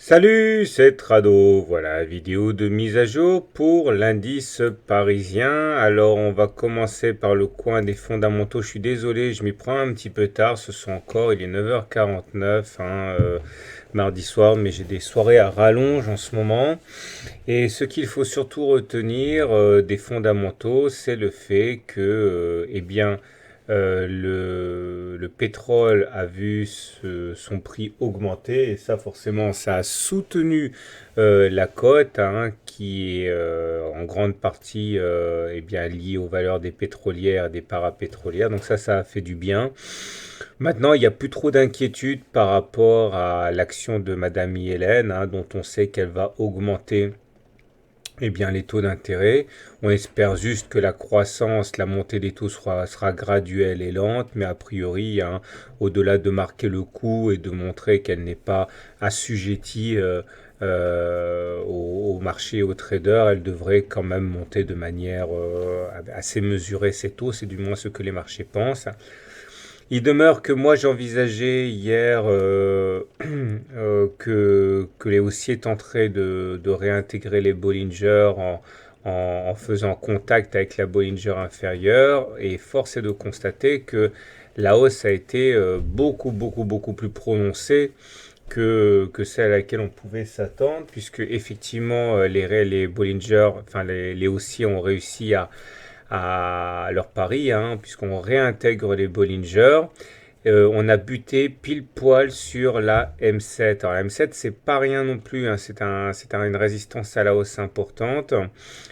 Salut, c'est Trado. Voilà, vidéo de mise à jour pour l'indice parisien. Alors, on va commencer par le coin des fondamentaux. Je suis désolé, je m'y prends un petit peu tard. Il est 9h49, mardi soir, mais j'ai des soirées à rallonge en ce moment. Et ce qu'il faut surtout retenir des fondamentaux, c'est le fait que, le pétrole a vu son prix augmenter et ça forcément ça a soutenu la cote qui est en grande partie liée aux valeurs des pétrolières et des parapétrolières. Donc ça a fait du bien. Maintenant, il n'y a plus trop d'inquiétude par rapport à l'action de Madame Yellen, dont on sait qu'elle va augmenter les taux d'intérêt. On espère juste que la croissance, la montée des taux sera graduelle et lente, mais a priori, au-delà de marquer le coup et de montrer qu'elle n'est pas assujettie au marché et aux traders, elle devrait quand même monter de manière assez mesurée ses taux, c'est du moins ce que les marchés pensent. Il demeure que moi j'envisageais hier que les haussiers tenteraient de réintégrer les Bollinger en faisant contact avec la Bollinger inférieure et force est de constater que la hausse a été beaucoup plus prononcée que celle à laquelle on pouvait s'attendre puisque effectivement les Bollinger, les haussiers ont réussi à leur pari, puisqu'on réintègre les Bollinger. On a buté pile poil sur la M7. Alors la M7, c'est pas rien non plus, une résistance à la hausse importante.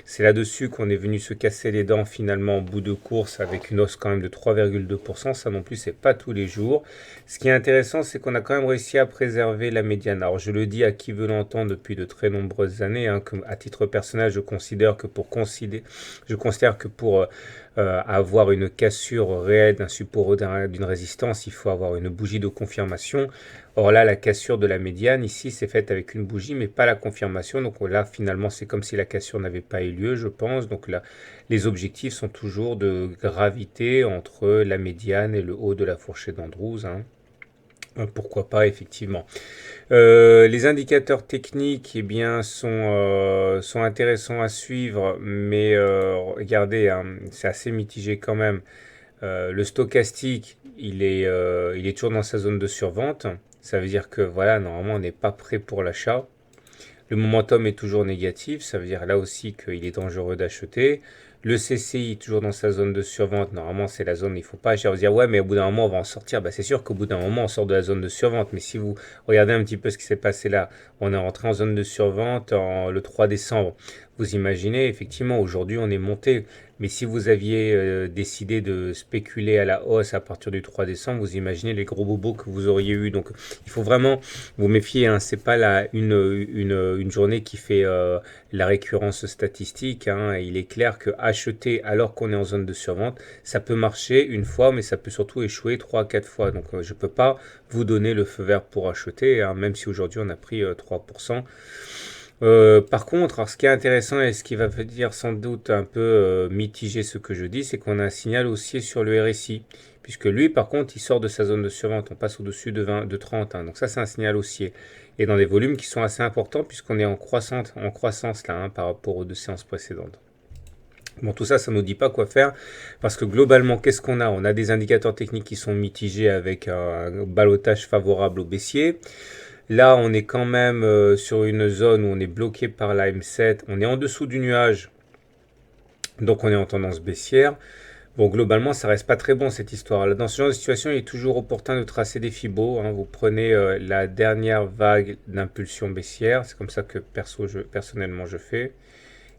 C'est là-dessus qu'on est venu se casser les dents finalement en bout de course avec une hausse quand même de 3,2%. Ça non plus, c'est pas tous les jours. Ce qui est intéressant, c'est qu'on a quand même réussi à préserver la médiane. Alors je le dis à qui veut l'entendre depuis de très nombreuses années, que, à titre personnel, je considère que pour avoir une cassure réelle d'un support d'une résistance, il faut avoir une bougie de confirmation. Or là, la cassure de la médiane, ici, c'est faite avec une bougie, mais pas la confirmation. Donc là, finalement, c'est comme si la cassure n'avait pas eu lieu, je pense. Donc là, les objectifs sont toujours de gravité entre la médiane et le haut de la fourchette d'Andrews. Pourquoi pas, effectivement. Les indicateurs techniques sont intéressants à suivre, mais regardez, c'est assez mitigé quand même. Le stochastique, il est toujours dans sa zone de survente. Ça veut dire que voilà, normalement, on n'est pas prêt pour l'achat. Le momentum est toujours négatif, ça veut dire là aussi qu'il est dangereux d'acheter. Le CCI toujours dans sa zone de survente, normalement c'est la zone, il ne faut pas acheter, vous dire ouais mais au bout d'un moment on va en sortir, c'est sûr qu'au bout d'un moment on sort de la zone de survente, mais si vous regardez un petit peu ce qui s'est passé là, on est rentré en zone de survente le 3 décembre, vous imaginez effectivement aujourd'hui on est monté, mais si vous aviez décidé de spéculer à la hausse à partir du 3 décembre, vous imaginez les gros bobos que vous auriez eu, donc il faut vraiment vous méfiez, c'est pas une journée qui fait la récurrence statistique. Il est clair que acheter alors qu'on est en zone de survente, ça peut marcher une fois, mais ça peut surtout échouer 3 à 4 fois. Donc je ne peux pas vous donner le feu vert pour acheter, même si aujourd'hui on a pris 3%. Par contre, alors, ce qui est intéressant et ce qui va dire sans doute un peu mitiger ce que je dis, c'est qu'on a un signal haussier sur le RSI, puisque lui, par contre, il sort de sa zone de survente, on passe au-dessus de 20, de 30, donc ça c'est un signal haussier, et dans des volumes qui sont assez importants, puisqu'on est en croissance là, par rapport aux deux séances précédentes. Bon, tout ça, ça ne nous dit pas quoi faire, parce que globalement, qu'est-ce qu'on a? On a des indicateurs techniques qui sont mitigés avec un ballottage favorable au baissier. Là, on est quand même sur une zone où on est bloqué par la M7. On est en dessous du nuage, donc on est en tendance baissière. Bon, globalement, ça reste pas très bon cette histoire. Dans ce genre de situation, il est toujours opportun de tracer des fibos. Vous prenez la dernière vague d'impulsion baissière. C'est comme ça que personnellement je fais.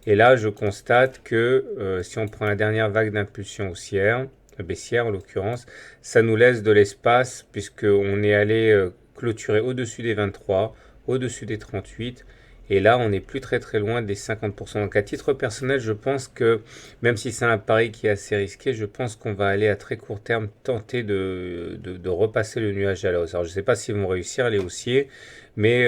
Et là, je constate que si on prend la dernière vague d'impulsion haussière, baissière en l'occurrence, ça nous laisse de l'espace puisqu'on est allé clôturer au-dessus des 23, au-dessus des 38. Et là, on n'est plus très très loin des 50%. Donc à titre personnel, je pense que même si c'est un pari qui est assez risqué, je pense qu'on va aller à très court terme tenter de repasser le nuage à la hausse. Alors je ne sais pas s'ils vont réussir les haussiers, mais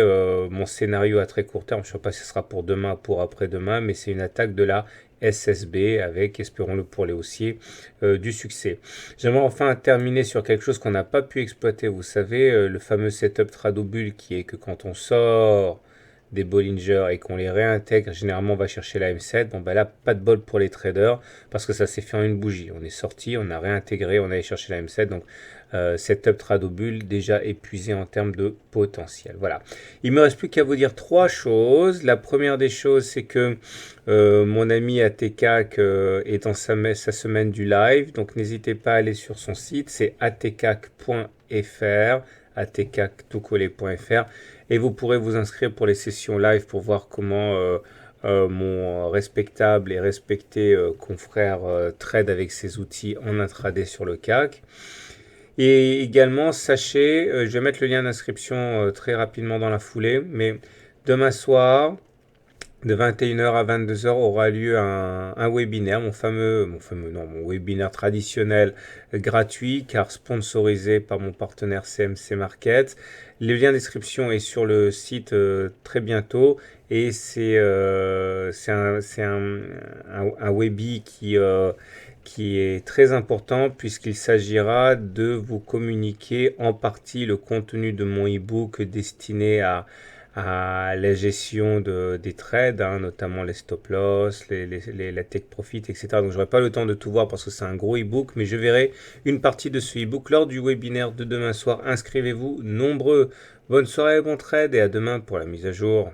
mon scénario à très court terme, je ne sais pas si ce sera pour demain ou pour après-demain, mais c'est une attaque de la SSB avec, espérons-le pour les haussiers, du succès. J'aimerais enfin terminer sur quelque chose qu'on n'a pas pu exploiter. Vous savez, le fameux setup Tradobull qui est que quand on sort des Bollinger et qu'on les réintègre, généralement on va chercher la M7. Bon ben là, pas de bol pour les traders parce que ça s'est fait en une bougie. On est sorti, on a réintégré, on allait chercher la M7. Donc setup Tradobull déjà épuisé en termes de potentiel. Voilà. Il me reste plus qu'à vous dire trois choses. La première des choses, c'est que mon ami ATCAC est dans sa semaine du live. Donc n'hésitez pas à aller sur son site. C'est atcac.fr atcac.fr et vous pourrez vous inscrire pour les sessions live pour voir comment mon respectable et respecté confrère trade avec ses outils en intraday sur le CAC. Et également, sachez, je vais mettre le lien d'inscription très rapidement dans la foulée, mais demain soir, de 21h à 22h aura lieu un webinaire, mon webinaire traditionnel gratuit car sponsorisé par mon partenaire CMC Market. Le lien d'inscription est sur le site très bientôt et c'est un webi qui est très important puisqu'il s'agira de vous communiquer en partie le contenu de mon e-book destiné à la gestion des trades, hein, notamment les stop loss, la take profit, etc. Donc j'aurai pas le temps de tout voir parce que c'est un gros e-book, mais je verrai une partie de ce e-book lors du webinaire de demain soir. Inscrivez-vous nombreux. Bonne soirée, bon trade et à demain pour la mise à jour.